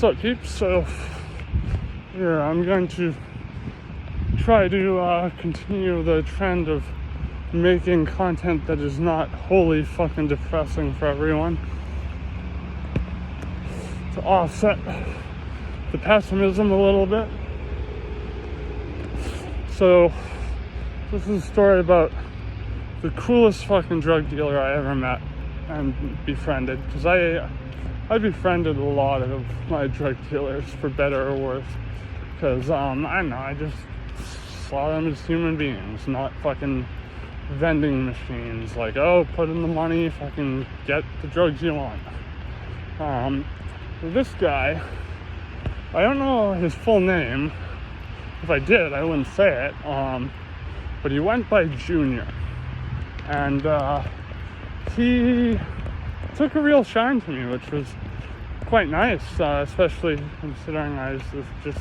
What's up, peeps? So, yeah, I'm going to try to continue the trend of making content that is not wholly fucking depressing for everyone, to offset the pessimism a little bit. So, this is a story about the coolest fucking drug dealer I ever met and befriended, because I befriended a lot of my drug dealers, for better or worse, because I don't know, I just saw them as human beings, not fucking vending machines, like, oh, put in the money, fucking get the drugs you want. This guy, I don't know his full name. If I did, I wouldn't say it, but he went by Junior, and he took a real shine to me, which was quite nice, especially considering I was just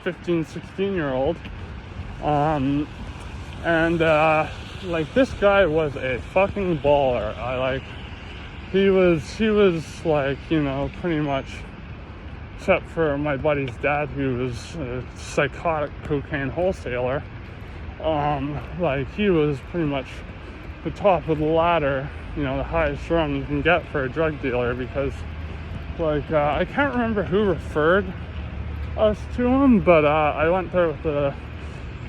15, 16-year-old. Like, this guy was a fucking baller. He was like, you know, pretty much, except for my buddy's dad, who was a psychotic cocaine wholesaler, like, he was pretty much the top of the ladder, you know, the highest rung you can get for a drug dealer, because, like, I can't remember who referred us to him, but I went there with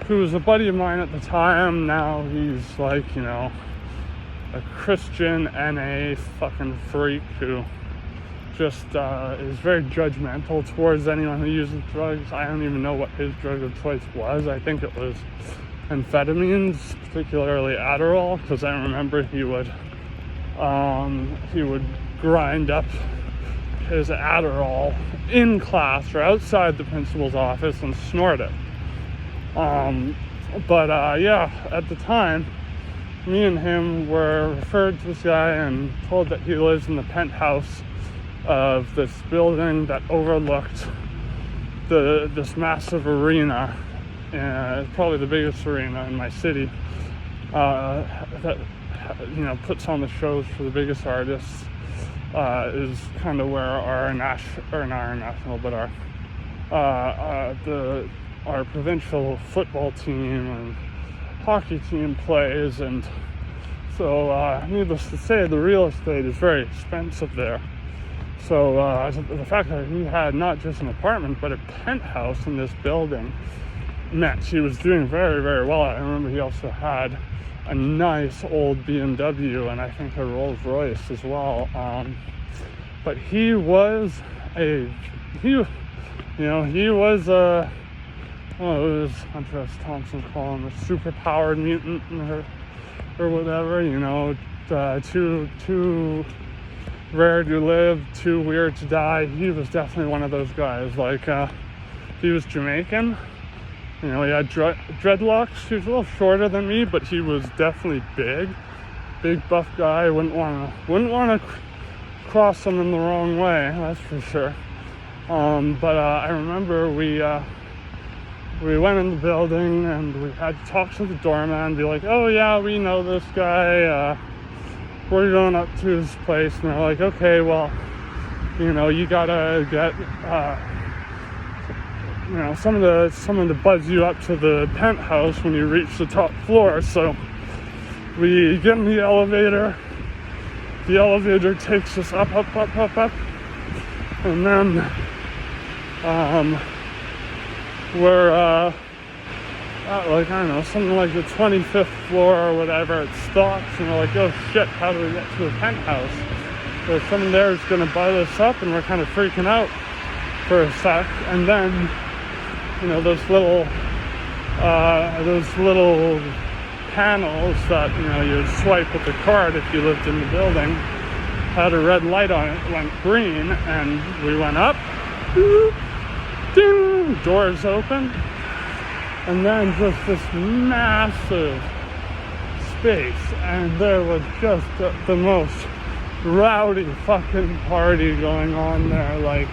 who was a buddy of mine at the time. Now he's, like, you know, a Christian NA fucking freak who just is very judgmental towards anyone who uses drugs. I don't even know what his drug of choice was. I think it was amphetamines, particularly Adderall, because I remember he would grind up his Adderall in class or outside the principal's office and snort it. Yeah, at the time, me and him were referred to this guy and told that he lives in the penthouse of this building that overlooked this massive arena, probably the biggest arena in my city, that, you know, puts on the shows for the biggest artists, is kind of where our provincial football team and hockey team plays. And so, needless to say, the real estate is very expensive there. So the fact that he had not just an apartment but a penthouse in this building meant he was doing very, very well. I remember he also had a nice old BMW and I think a Rolls Royce as well. But he was what was Hunter S. Thompson call him, a super-powered mutant or whatever, you know, too rare to live, too weird to die. He was definitely one of those guys. Like, he was Jamaican. You know, he had dreadlocks. He was a little shorter than me, but he was definitely big buff guy. Wouldn't want to cross him in the wrong way, that's for sure. I remember we went in the building and we had to talk to the doorman, be like, oh yeah, we know this guy, we're going up to his place. And they're like, okay, well, you know, you gotta get, you know, someone to buzz you up to the penthouse when you reach the top floor. So we get in the elevator takes us up, and then we're at, like, I don't know, something like the 25th floor or whatever. It stops and we're like, oh shit, how do we get to the penthouse? So someone there is gonna buzz us up, and we're kind of freaking out for a sec. And then, you know, those little panels that, you know, you would swipe with the card if you lived in the building had a red light on it. It went green, and we went up, ding, doors open, and then just this massive space, and there was just the most rowdy fucking party going on there. Like,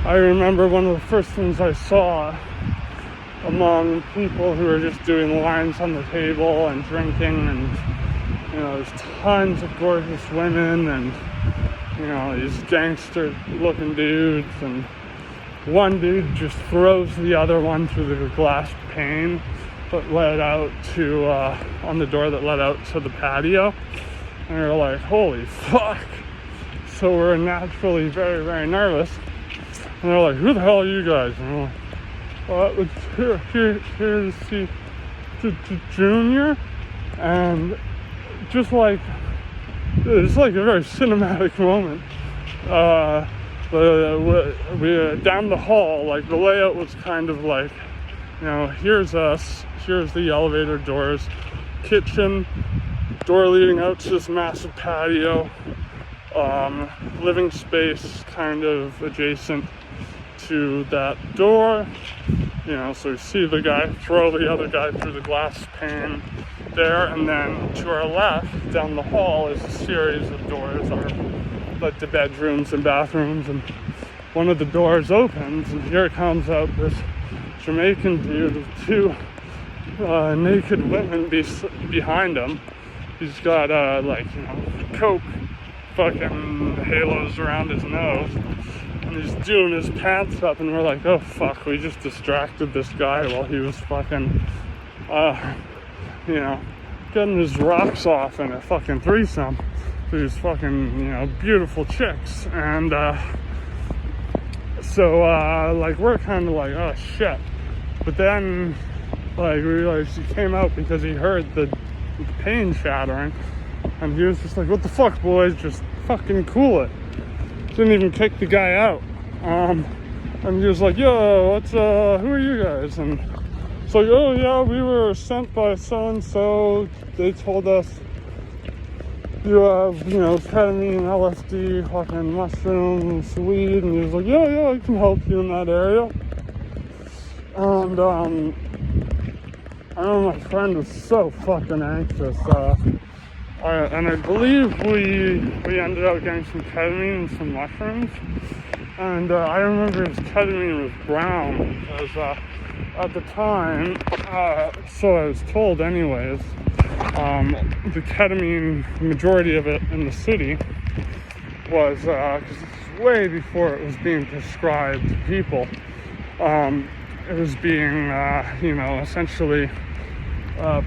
I remember one of the first things I saw among people who were just doing lines on the table and drinking and you know, there's tons of gorgeous women and, you know, these gangster looking dudes, and one dude just throws the other one through the glass pane that led out to, on the door that led out to the patio. And we're like, holy fuck. So we're naturally very, very nervous. And they're like, who the hell are you guys? And we're like, well, here's the Junior. And just like, it's like a very cinematic moment. We down the hall, like the layout was kind of like, you know, here's us, here's the elevator doors, kitchen, door leading out to this massive patio, living space kind of adjacent to that door, you know, so we see the guy throw the other guy through the glass pane there, and then to our left down the hall is a series of doors, like the bedrooms and bathrooms, and one of the doors opens, and here comes out this Jamaican dude with two naked women behind him. He's got like, you know, coke fucking halos around his nose, and he's doing his pants up, and we're like, oh fuck, we just distracted this guy while he was fucking you know, getting his rocks off in a fucking threesome with these fucking, you know, beautiful chicks. And so like we're kind of like, oh shit. But then like we realized he came out because he heard the pane shattering, and he was just like, what the fuck, boys, just fucking cool it. Didn't even kick the guy out. And he was like, yo, what's who are you guys? And it's like, oh yeah, we were sent by so and so. They told us you have, you know, ketamine, LSD, fucking mushrooms, weed. And he was like, yeah, I can help you in that area. And I know my friend was so fucking anxious. And I believe we ended up getting some ketamine and some mushrooms. And I remember his ketamine was brown because at the time, so I was told anyways, the ketamine, the majority of it in the city was, because this is way before it was being prescribed to people, it was being, you know, essentially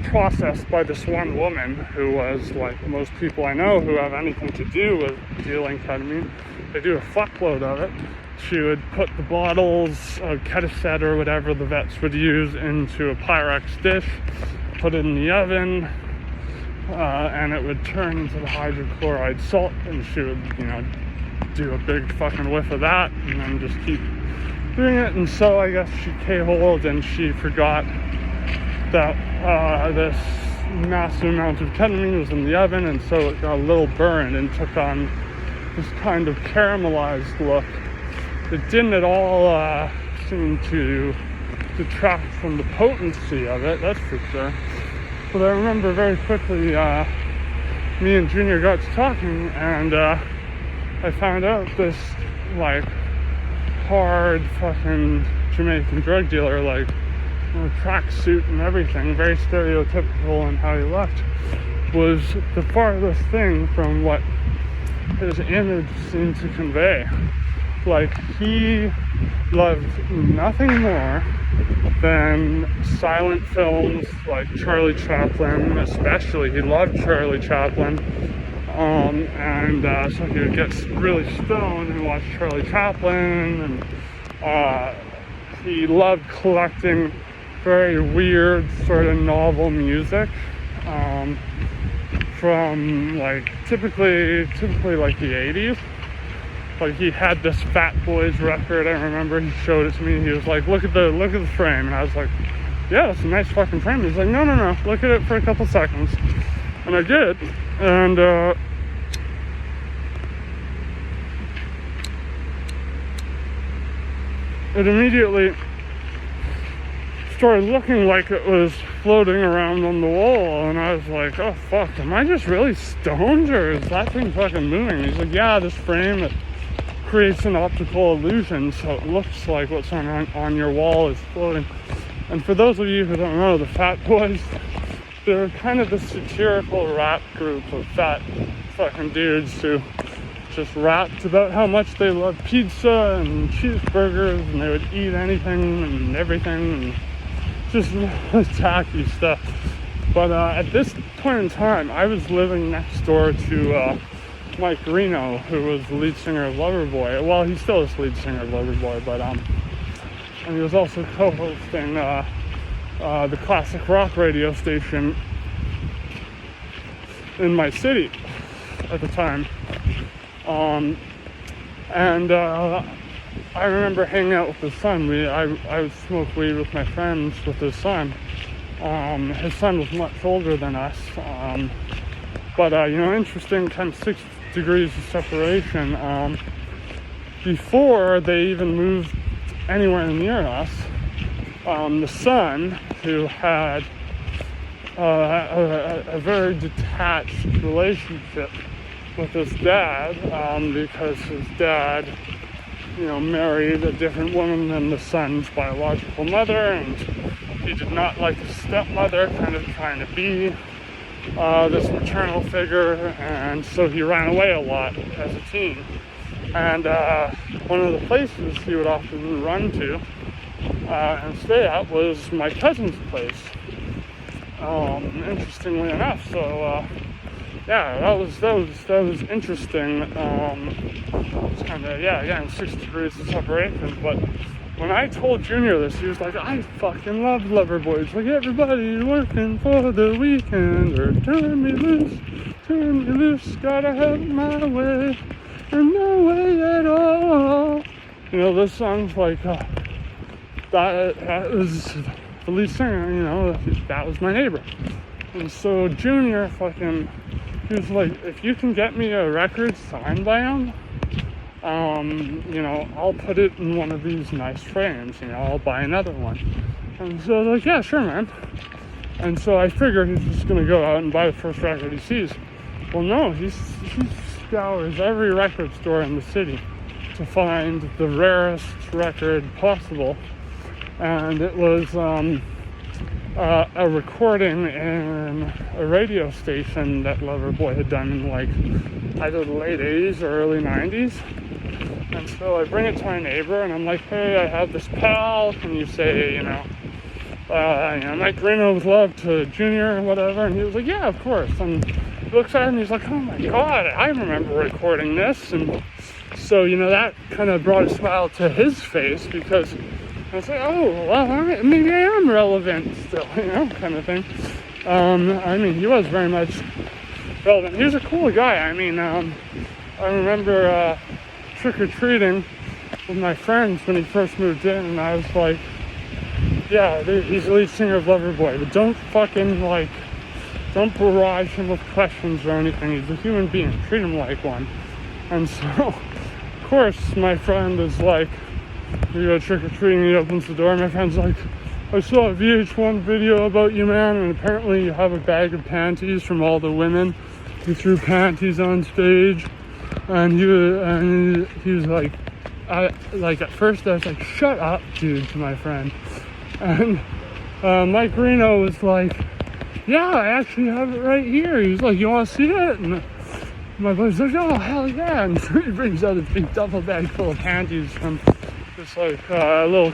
processed by this one woman who was like most people I know who have anything to do with dealing ketamine. They do a fuckload of it. She would put the bottles of Ketaset or whatever the vets would use into a Pyrex dish, put it in the oven, and it would turn into the hydrochloride salt, and she would, you know, do a big fucking whiff of that and then just keep doing it. And so I guess she K-holed and she forgot that this massive amount of ketamine was in the oven, and so it got a little burned and took on this kind of caramelized look. It didn't at all seem to detract from the potency of it, that's for sure. But I remember very quickly me and Junior got to talking, and I found out this like hard fucking Jamaican drug dealer, like tracksuit and everything, very stereotypical in how he looked, was the farthest thing from what his image seemed to convey. Like, he loved nothing more than silent films like Charlie Chaplin, especially. He loved Charlie Chaplin. So he would get really stoned and watch Charlie Chaplin, and he loved collecting very weird sort of novel music from like typically like the 80s. Like, he had this Fat Boys record. I remember he showed it to me. He was like, look at the frame. And I was like, yeah, it's a nice fucking frame. He's like, no, look at it for a couple seconds. And I did, and it immediately started looking like it was floating around on the wall, and I was like, oh fuck, am I just really stoned, or is that thing fucking moving? He's like, yeah, this frame, it creates an optical illusion, so it looks like what's on your wall is floating. And for those of you who don't know, the Fat Boys they were kind of the satirical rap group of fat fucking dudes who just rapped about how much they loved pizza and cheeseburgers, and they would eat anything and everything, and just tacky stuff. But at this point in time, I was living next door to Mike Reno, who was the lead singer of Loverboy. Well, he still is lead singer of Loverboy, but and he was also co-hosting the classic rock radio station in my city at the time. I remember hanging out with his son. I would smoke weed with my friends with his son. His son was much older than us. But interesting, kind of 6 degrees of separation. Before they even moved anywhere near us, the son, who had a very detached relationship with his dad, because his dad, married a different woman than the son's biological mother, and he did not like his stepmother, kind of trying to be this maternal figure, and so he ran away a lot as a teen. And one of the places he would often run to and stay at was my cousin's place, interestingly enough. So that was interesting. It's kind of, again, 6 degrees of separation. But when I told Junior this, he was like, I fucking love Loverboy. It's like, everybody working for the weekend, or turn me loose, gotta have my way, or no way at all. This song's like, that was the lead singer, that was my neighbor. And so Junior he was like, if you can get me a record signed by him, I'll put it in one of these nice frames, I'll buy another one. And so I was like, yeah, sure, man. And so I figured he's just gonna go out and buy the first record he sees. Well, no, he scours every record store in the city to find the rarest record possible. And it was a recording in a radio station that Loverboy had done in either the late 80s or early 90s. And so I bring it to my neighbor and I'm like, hey, I have this pal, can you say, Mike Reno with love to Junior or whatever? And he was like, yeah, of course. And he looks at it and he's like, oh my God, I remember recording this. And so, that kind of brought a smile to his face, because I was like, oh, well, maybe I am relevant still, kind of thing. He was very much relevant. He was a cool guy. I remember trick-or-treating with my friends when he first moved in, and I was like, yeah, he's the lead singer of Loverboy, but don't don't barrage him with questions or anything. He's a human being. Treat him like one. And so, of course, my friend is like, we go trick-or-treating, he opens the door, my friend's like, I saw a VH1 video about you, man, and apparently you have a bag of panties from all the women who threw panties on stage. And he was like, at first I was like, shut up, dude, to my friend. And Mike Reno was like, yeah, I actually have it right here. He was like, you want to see it? And my buddy's like, oh, hell yeah. And so he brings out this big duffel bag full of panties from this little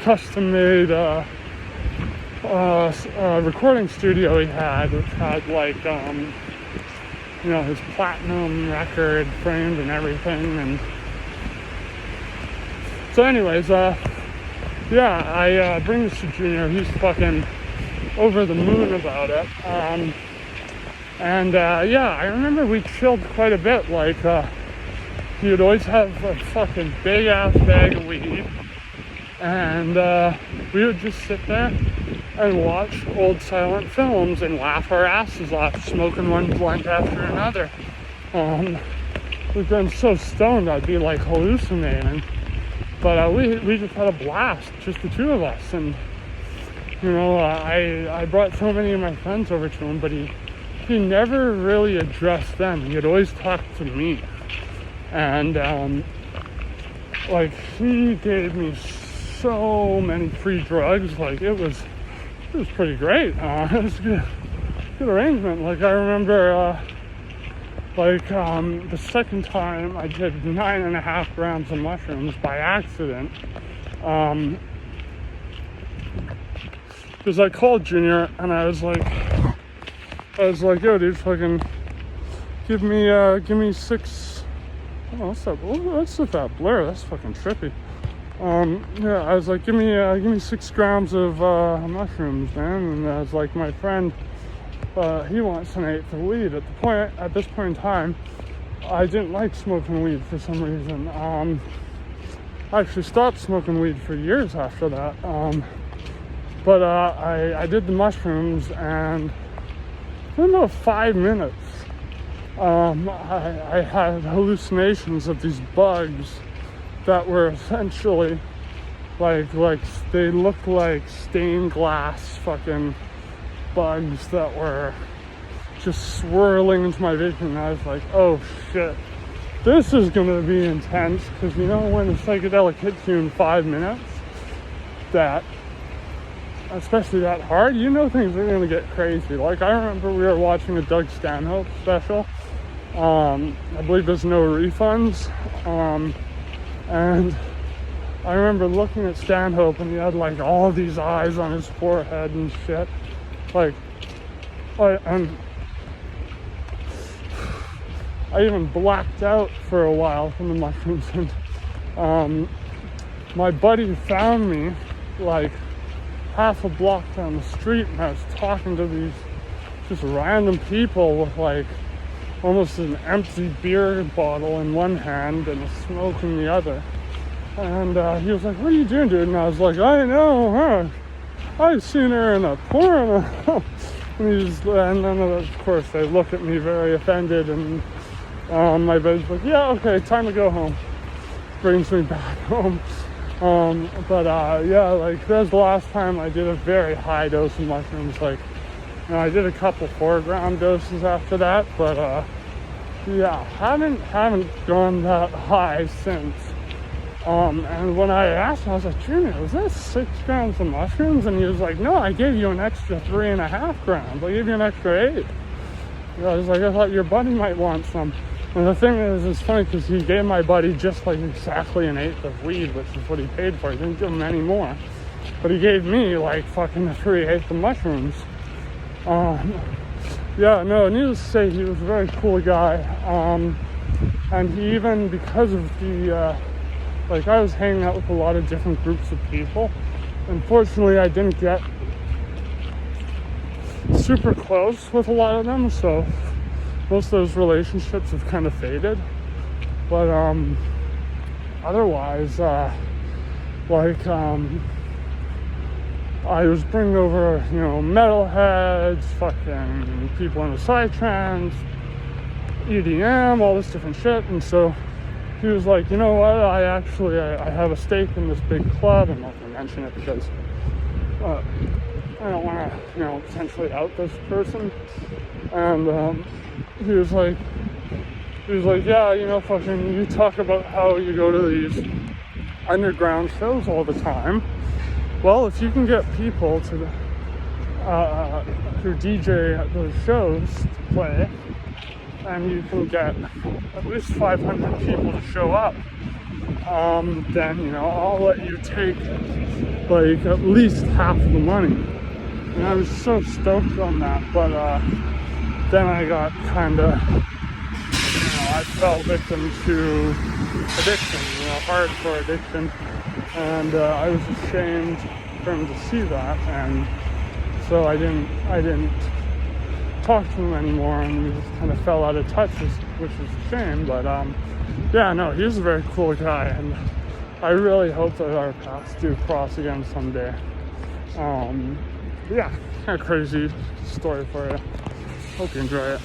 custom-made recording studio he had, which had his platinum record framed and everything. And so anyways, I bring this to Junior. He's fucking over the moon about it. I remember we chilled quite a bit. He would always have a fucking big ass bag of weed, and we would just sit there and watch old silent films and laugh our asses off, smoking one blunt after another. We've been so stoned I'd be hallucinating, but we just had a blast, just the two of us. And I brought so many of my friends over to him, but he never really addressed them. He'd always talk to me. And he gave me so many free drugs. It was pretty great. It was good. good arrangement. Like, I remember, the second time I did 9.5 grams of mushrooms by accident. Because I called Junior and I was like, yo, dude, fucking give me 6. Oh, what's with that blur? That's fucking trippy. Yeah, I was like, give me 6 grams of mushrooms, man. And I was like, my friend, he wants an eighth of weed. At this point in time, I didn't like smoking weed for some reason. I actually stopped smoking weed for years after that. But I did the mushrooms, and in about 5 minutes, I had hallucinations of these bugs that were essentially like they looked like stained glass fucking bugs that were just swirling into my vision. And I was like, oh shit, this is gonna be intense, because you know when a psychedelic hits you in 5 minutes, that, especially that hard, you know things are gonna get crazy. Like, I remember we were watching a Doug Stanhope special. I believe there's no refunds. And I remember looking at Stanhope, and he had like all these eyes on his forehead and shit. And I even blacked out for a while from the mushrooms. And my buddy found me like half a block down the street, and I was talking to these just random people with like almost an empty beer bottle in one hand and a smoke in the other. And he was like, what are you doing, dude? And I was like, I know, huh? I've seen her in a porno. And then of course they look at me very offended, and my buddy's like, yeah, okay, time to go home. Brings me back home. Yeah, like, that was the last time I did a very high dose of mushrooms. Like, you know, I did a couple 4-gram doses after that, but yeah, haven't gone that high since. And when I asked him, I was like, Junior, was that 6 grams of mushrooms? And he was like, no, I gave you an extra 3.5 grams. I gave you an extra 8. I was like, I thought your buddy might want some. And the thing is, it's funny because he gave my buddy just like exactly an eighth of weed, which is what he paid for. He didn't give him any more. But he gave me like fucking 3/8 of mushrooms. Yeah, no, needless to say, he was a very cool guy. And he even, because of the, I was hanging out with a lot of different groups of people. Unfortunately, I didn't get super close with a lot of them, so most of those relationships have kind of faded. But otherwise, I was bringing over, you know, metalheads, fucking people into psytrance, EDM, all this different shit. And so he was like, you know what, I have a stake in this big club. I'm not going to mention it because I don't want to, you know, potentially out this person. And he was like, yeah, you know, fucking, you talk about how you go to these underground shows all the time. Well, if you can get people to who DJ at those shows to play, and you can get at least 500 people to show up, then, you know, I'll let you take like at least half the money. And I was so stoked on that, but then I got kind of, you know, I fell victim to addiction, you know, hardcore addiction, and I was ashamed for him to see that, and so I didn't talk to him anymore, and we just kind of fell out of touch, which is a shame. But yeah, no, he was a very cool guy, and I really hope that our paths do cross again someday. Yeah, kind of crazy story for you. Hope you enjoy it.